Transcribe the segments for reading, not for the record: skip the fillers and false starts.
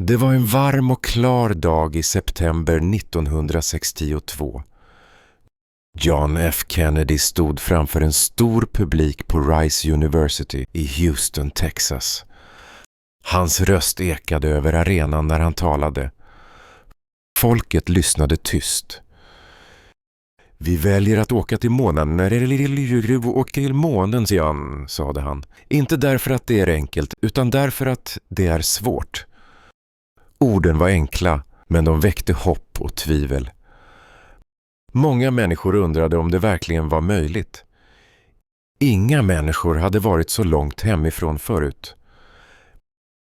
Det var en varm och klar dag i september 1962. John F. Kennedy stod framför en stor publik på Rice University i Houston, Texas. Hans röst ekade över arenan när han talade. Folket lyssnade tyst. Vi väljer att åka till månen när det åker till månen, Jan, sade han. Inte därför att det är enkelt, utan därför att det är svårt. Orden var enkla, men de väckte hopp och tvivel. Många människor undrade om det verkligen var möjligt. Inga människor hade varit så långt hemifrån förut.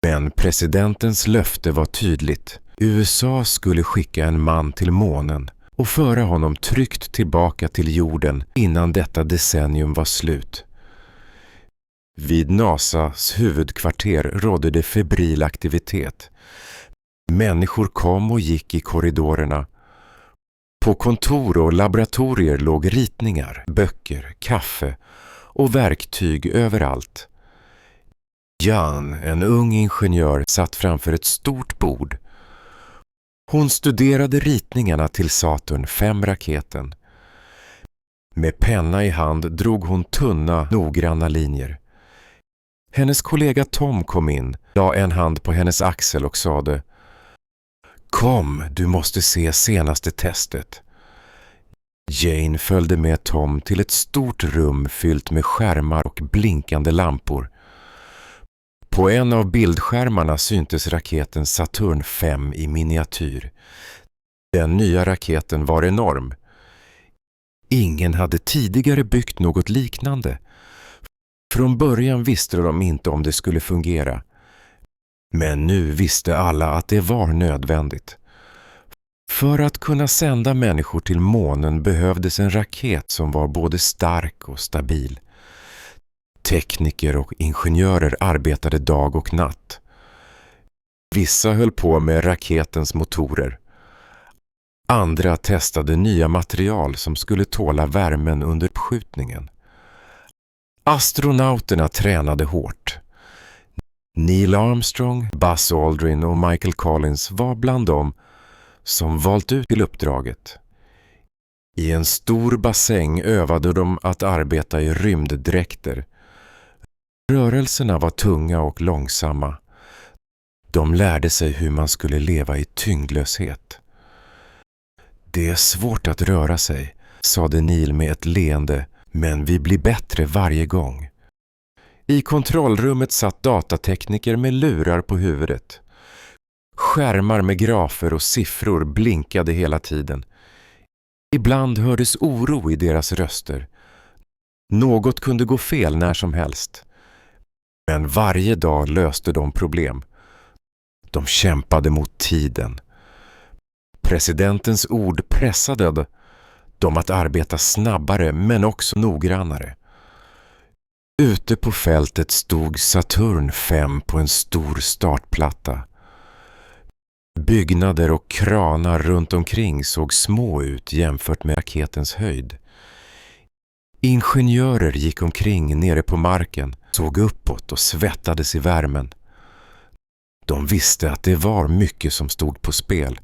Men presidentens löfte var tydligt. USA skulle skicka en man till månen och föra honom tryggt tillbaka till jorden innan detta decennium var slut. Vid NASAs huvudkvarter rådde det febril aktivitet. Människor kom och gick i korridorerna. På kontor och laboratorier låg ritningar, böcker, kaffe och verktyg överallt. Jan, en ung ingenjör, satt framför ett stort bord. Hon studerade ritningarna till Saturn 5-raketen. Med penna i hand drog hon tunna, noggranna linjer. Hennes kollega Tom kom in, la en hand på hennes axel och sade: Kom, du måste se senaste testet. Jane följde med Tom till ett stort rum fyllt med skärmar och blinkande lampor. På en av bildskärmarna syntes raketen Saturn 5 i miniatyr. Den nya raketen var enorm. Ingen hade tidigare byggt något liknande. Från början visste de inte om det skulle fungera. Men nu visste alla att det var nödvändigt. För att kunna sända människor till månen behövdes en raket som var både stark och stabil. Tekniker och ingenjörer arbetade dag och natt. Vissa höll på med raketens motorer. Andra testade nya material som skulle tåla värmen under uppskjutningen. Astronauterna tränade hårt. Neil Armstrong, Buzz Aldrin och Michael Collins var bland dem som valt ut till uppdraget. I en stor bassäng övade de att arbeta i rymddräkter. Rörelserna var tunga och långsamma. De lärde sig hur man skulle leva i tyngdlöshet. Det är svårt att röra sig, sade Neil med ett leende, men vi blir bättre varje gång. I kontrollrummet satt datatekniker med lurar på huvudet. Skärmar med grafer och siffror blinkade hela tiden. Ibland hördes oro i deras röster. Något kunde gå fel när som helst. Men varje dag löste de problem. De kämpade mot tiden. Presidentens ord pressade dem att arbeta snabbare men också noggrannare. Ute på fältet stod Saturn 5 på en stor startplatta. Byggnader och kranar runt omkring såg små ut jämfört med raketens höjd. Ingenjörer gick omkring nere på marken, såg uppåt och svettades i värmen. De visste att det var mycket som stod på spel.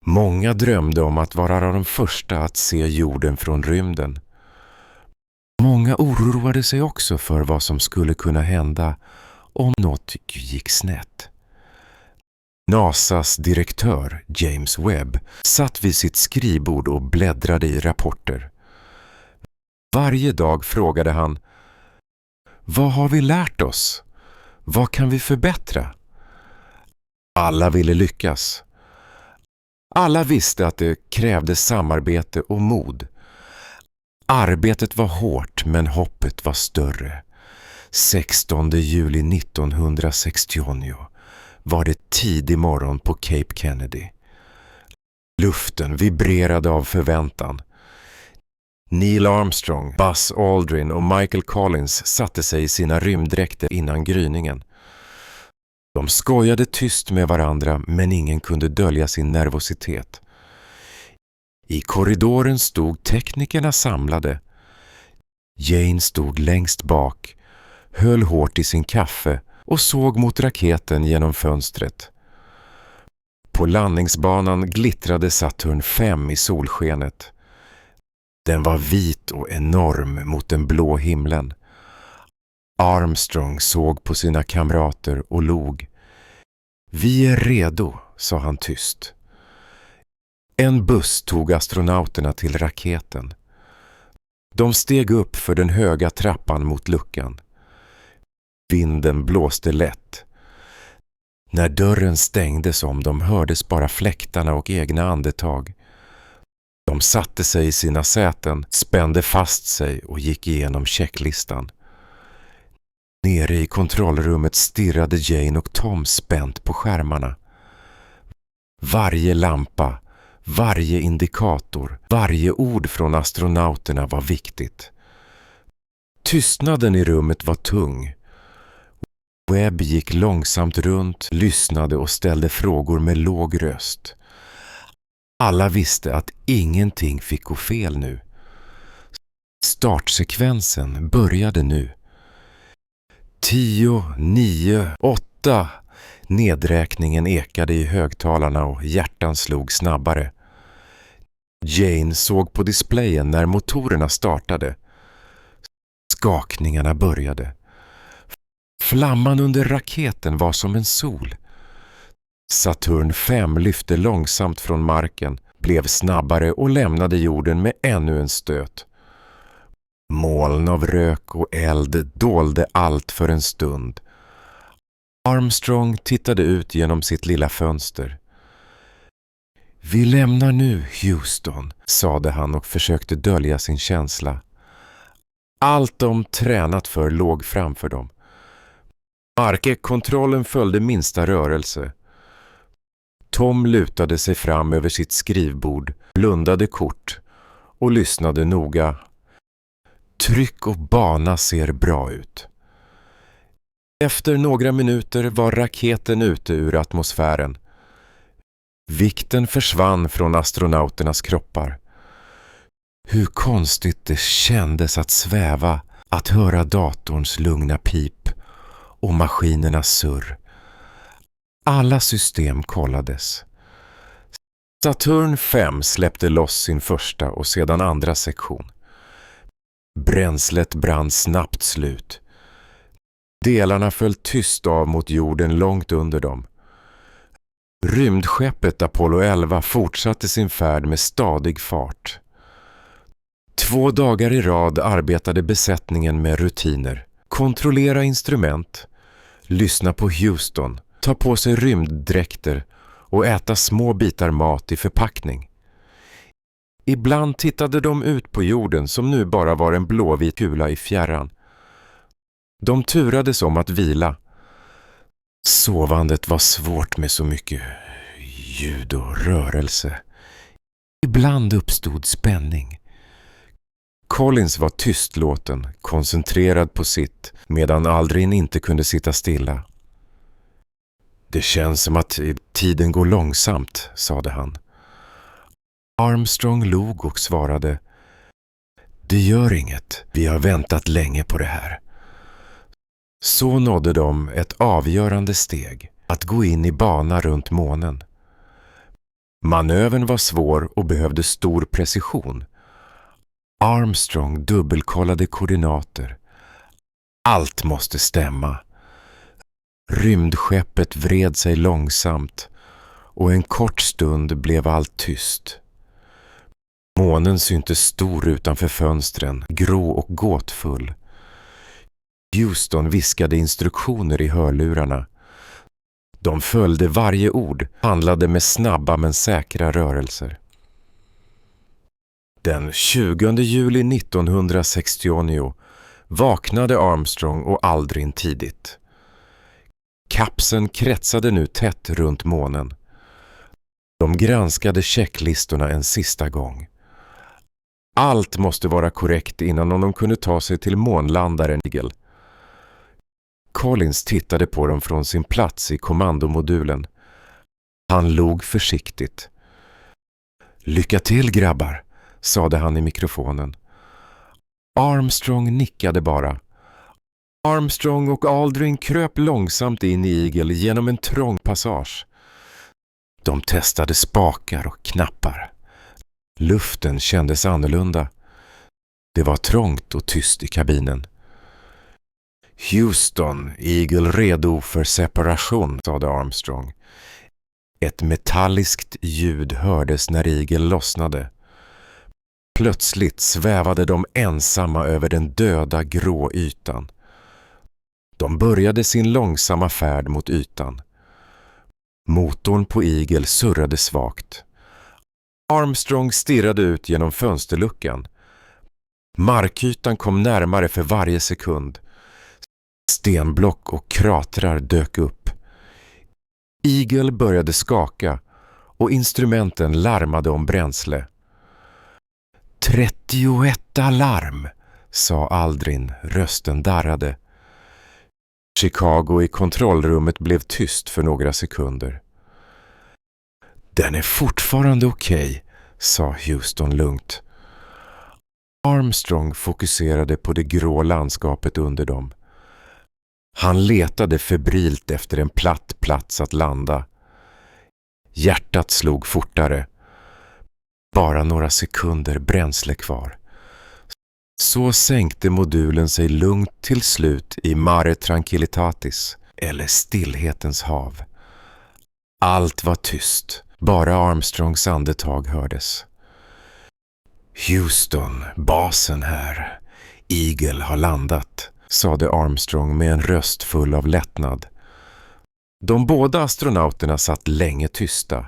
Många drömde om att vara de första att se jorden från rymden. Många oroade sig också för vad som skulle kunna hända om något gick snett. NASAs direktör, James Webb, satt vid sitt skrivbord och bläddrade i rapporter. Varje dag frågade han: Vad har vi lärt oss? Vad kan vi förbättra? Alla ville lyckas. Alla visste att det krävdes samarbete och mod. Arbetet var hårt, men hoppet var större. 16 juli 1969 var det tidig morgon på Cape Kennedy. Luften vibrerade av förväntan. Neil Armstrong, Buzz Aldrin och Michael Collins satte sig i sina rymddräkter innan gryningen. De skojade tyst med varandra, men ingen kunde dölja sin nervositet. I korridoren stod teknikerna samlade. Jane stod längst bak, höll hårt i sin kaffe och såg mot raketen genom fönstret. På landningsbanan glittrade Saturn 5 i solskenet. Den var vit och enorm mot den blå himlen. Armstrong såg på sina kamrater och log. Vi är redo, sa han tyst. En buss tog astronauterna till raketen. De steg upp för den höga trappan mot luckan. Vinden blåste lätt. När dörren stängdes om dem hördes bara fläktarna och egna andetag. De satte sig i sina säten, spände fast sig och gick igenom checklistan. Nere i kontrollrummet stirrade Jane och Tom spänt på skärmarna. Varje lampa, varje indikator, varje ord från astronauterna var viktigt. Tystnaden i rummet var tung. Webb gick långsamt runt, lyssnade och ställde frågor med låg röst. Alla visste att ingenting fick gå fel nu. Startsekvensen började nu. 10, 9, 8. Nedräkningen ekade i högtalarna och hjärtan slog snabbare. Jane såg på displayen när motorerna startade. Skakningarna började. Flamman under raketen var som en sol. Saturn 5 lyfte långsamt från marken, blev snabbare och lämnade jorden med ännu en stöt. Moln av rök och eld dolde allt för en stund. Armstrong tittade ut genom sitt lilla fönster. Vi lämnar nu Houston, sade han och försökte dölja sin känsla. Allt de tränat för låg framför dem. Markkontrollen följde minsta rörelse. Tom lutade sig fram över sitt skrivbord, blundade kort och lyssnade noga. Tryck och bana ser bra ut. Efter några minuter var raketen ute ur atmosfären. Vikten försvann från astronauternas kroppar. Hur konstigt det kändes att sväva, att höra datorns lugna pip och maskinernas surr. Alla system kollades. Saturn 5 släppte loss sin första och sedan andra sektion. Bränslet brann snabbt slut. Delarna föll tyst av mot jorden långt under dem. Rymdskeppet Apollo 11 fortsatte sin färd med stadig fart. 2 dagar i rad arbetade besättningen med rutiner. Kontrollera instrument, lyssna på Houston, ta på sig rymddräkter och äta små bitar mat i förpackning. Ibland tittade de ut på jorden som nu bara var en blåvit kula i fjärran. De turades om att vila. Sovandet var svårt med så mycket ljud och rörelse. Ibland uppstod spänning. Collins var tystlåten, koncentrerad på sitt, medan Aldrin inte kunde sitta stilla. Det känns som att tiden går långsamt, sade han. Armstrong log och svarade: Det gör inget, vi har väntat länge på det här. Så nådde de ett avgörande steg, att gå in i bana runt månen. Manövern var svår och behövde stor precision. Armstrong dubbelkollade koordinater. Allt måste stämma. Rymdskeppet vred sig långsamt och en kort stund blev allt tyst. Månen syntes stor utanför fönstren, grå och gåtfull. Houston viskade instruktioner i hörlurarna. De följde varje ord, handlade med snabba men säkra rörelser. Den 20 juli 1969 vaknade Armstrong och Aldrin tidigt. Kapseln kretsade nu tätt runt månen. De granskade checklistorna en sista gång. Allt måste vara korrekt innan de kunde ta sig till månlandaren Eagle. Collins tittade på dem från sin plats i kommandomodulen. Han log försiktigt. Lycka till, grabbar, sade han i mikrofonen. Armstrong nickade bara. Armstrong och Aldrin kröp långsamt in i Eagle genom en trång passage. De testade spakar och knappar. Luften kändes annorlunda. Det var trångt och tyst i kabinen. Houston, Eagle redo för separation, sade Armstrong. Ett metalliskt ljud hördes när Eagle lossnade. Plötsligt svävade de ensamma över den döda grå ytan. De började sin långsamma färd mot ytan. Motorn på Eagle surrade svagt. Armstrong stirrade ut genom fönsterluckan. Markytan kom närmare för varje sekund. Stenblock och kratrar dök upp. Eagle började skaka och instrumenten larmade om bränsle. 31 alarm, sa Aldrin, rösten darrade. Chicago i kontrollrummet blev tyst för några sekunder. Den är fortfarande okej, sa Houston lugnt. Armstrong fokuserade på det grå landskapet under dem. Han letade febrilt efter en platt plats att landa. Hjärtat slog fortare. Bara några sekunder bränsle kvar. Så sänkte modulen sig lugnt till slut i Mare Tranquillitatis, eller stillhetens hav. Allt var tyst, bara Armstrongs andetag hördes. Houston, basen här. Eagle har landat, sade Armstrong med en röst full av lättnad. De båda astronauterna satt länge tysta.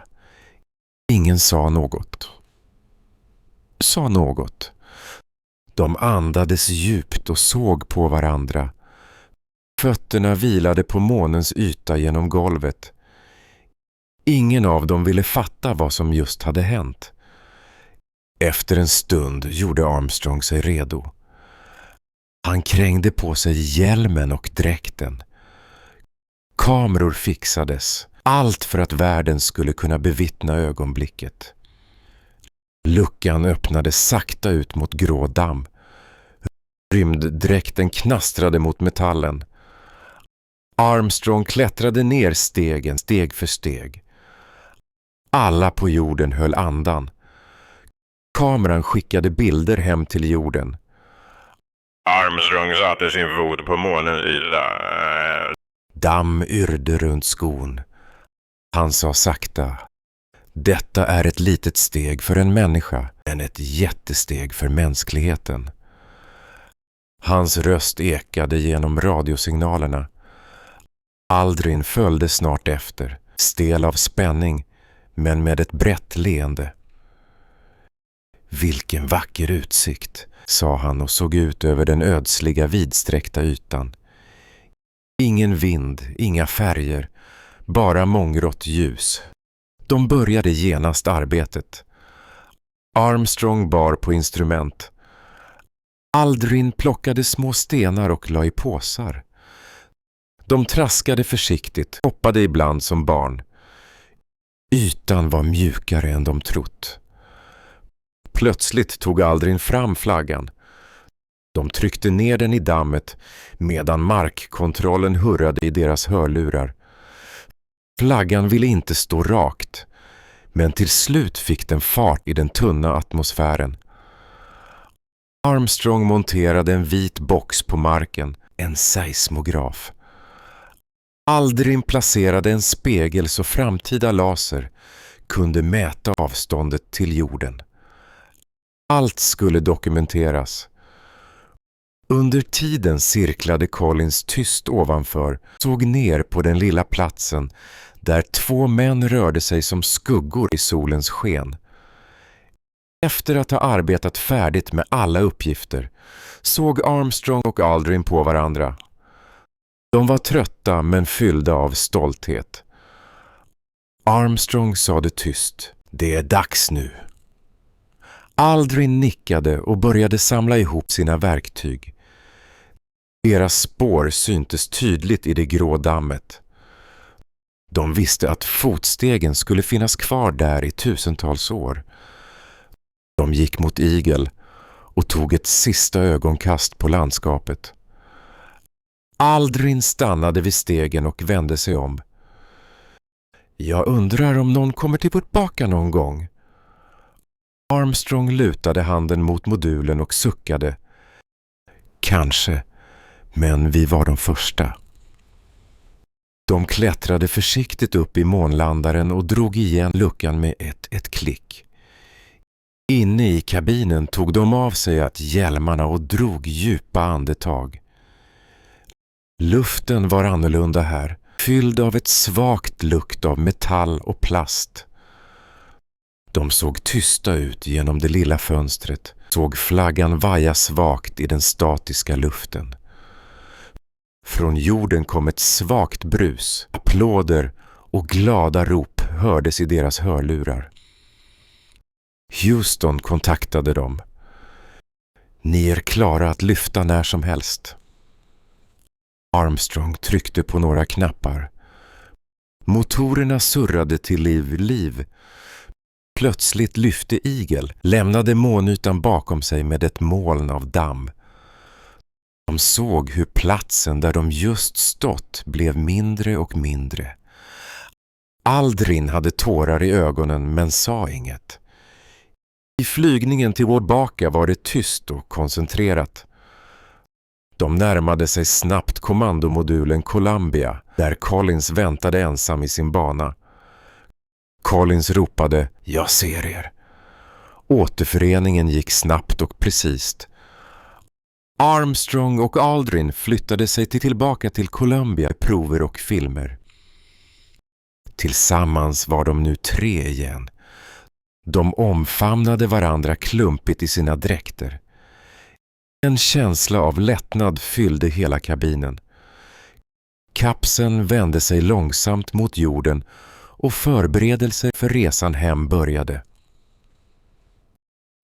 Ingen sa något. De andades djupt och såg på varandra. Fötterna vilade på månens yta genom golvet. Ingen av dem ville fatta vad som just hade hänt. Efter en stund gjorde Armstrong sig redo. Han krängde på sig hjälmen och dräkten. Kameror fixades, allt för att världen skulle kunna bevittna ögonblicket. Luckan öppnade sakta ut mot grå damm. Rymddräkten knastrade mot metallen. Armstrong klättrade ner stegen steg för steg. Alla på jorden höll andan. Kameran skickade bilder hem till jorden. Armstrong satte sin fot på månens yta. Damm yrde runt skon. Han sa sakta: detta är ett litet steg för en människa, men ett jättesteg för mänskligheten. Hans röst ekade genom radiosignalerna. Aldrin följde snart efter, stel av spänning, men med ett brett leende. Vilken vacker utsikt, sa han och såg ut över den ödsliga vidsträckta ytan. Ingen vind, inga färger, bara månggrått ljus. De började genast arbetet. Armstrong bar på instrument. Aldrin plockade små stenar och la i påsar. De traskade försiktigt, hoppade ibland som barn. Ytan var mjukare än de trott. Plötsligt tog Aldrin fram flaggan. De tryckte ner den i dammet medan markkontrollen hurrade i deras hörlurar. Flaggan ville inte stå rakt, men till slut fick den fart i den tunna atmosfären. Armstrong monterade en vit box på marken, en seismograf. Aldrin placerade en spegel så framtida laser kunde mäta avståndet till jorden. Allt skulle dokumenteras. Under tiden cirklade Collins tyst ovanför, såg ner på den lilla platsen där två män rörde sig som skuggor i solens sken. Efter att ha arbetat färdigt med alla uppgifter såg Armstrong och Aldrin på varandra. De var trötta men fyllda av stolthet. Armstrong sade tyst: det är dags nu. Aldrin nickade och började samla ihop sina verktyg. Deras spår syntes tydligt i det grå dammet. De visste att fotstegen skulle finnas kvar där i tusentals år. De gick mot Eagle och tog ett sista ögonkast på landskapet. Aldrin stannade vid stegen och vände sig om. Jag undrar om någon kommer tillbaka någon gång. Armstrong lutade handen mot modulen och suckade. Kanske, men vi var de första. De klättrade försiktigt upp i månlandaren och drog igen luckan med ett klick. Inne i kabinen tog de av sig att hjälmarna och drog djupa andetag. Luften var annorlunda här, fylld av ett svagt lukt av metall och plast. De såg tysta ut genom det lilla fönstret, såg flaggan vaja svagt i den statiska luften. Från jorden kom ett svagt brus, applåder och glada rop hördes i deras hörlurar. Houston kontaktade dem. Ni är klara att lyfta när som helst. Armstrong tryckte på några knappar. Motorerna surrade till liv. Plötsligt lyfte Eagle, lämnade månytan bakom sig med ett moln av damm. De såg hur platsen där de just stått blev mindre och mindre. Aldrin hade tårar i ögonen men sa inget. I flygningen tillbaka var det tyst och koncentrerat. De närmade sig snabbt kommandomodulen Columbia, där Collins väntade ensam i sin bana. Collins ropade, jag ser er. Återföreningen gick snabbt och precist. Armstrong och Aldrin flyttade sig tillbaka till Columbia i prover och filmer. Tillsammans var de nu 3 igen. De omfamnade varandra klumpigt i sina dräkter. En känsla av lättnad fyllde hela kabinen. Kapseln vände sig långsamt mot jorden och förberedelser för resan hem började.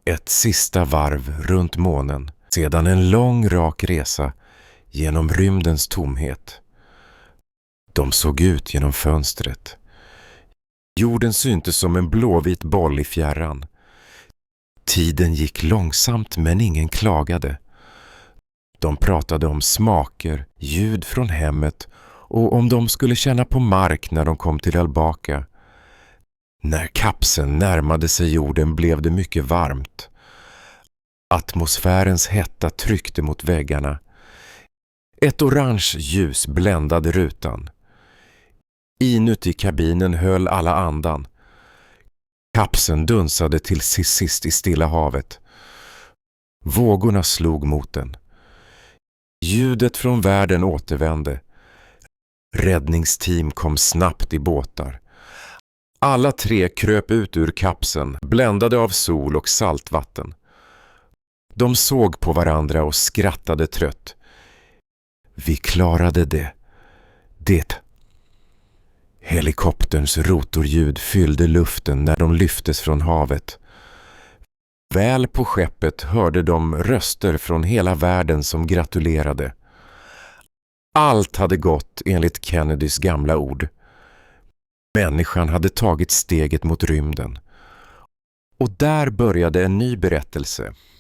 Ett sista varv runt månen, sedan en lång rak resa genom rymdens tomhet. De såg ut genom fönstret. Jorden syntes som en blåvit boll i fjärran. Tiden gick långsamt men ingen klagade. De pratade om smaker, ljud från hemmet och om de skulle känna på mark när de kom tillbaka. När kapseln närmade sig jorden blev det mycket varmt. Atmosfärens hetta tryckte mot väggarna. Ett orange ljus bländade rutan. Inuti kabinen höll alla andan. Kapseln dunsade till sist i Stilla havet. Vågorna slog mot den. Ljudet från världen återvände. Räddningsteam kom snabbt i båtar. Alla 3 kröp ut ur kapseln, bländade av sol och saltvatten. De såg på varandra och skrattade trött. Vi klarade det. Det. Helikopterns rotorljud fyllde luften när de lyftes från havet. Väl på skeppet hörde de röster från hela världen som gratulerade. Allt hade gått enligt Kennedys gamla ord. Människan hade tagit steget mot rymden. Och där började en ny berättelse.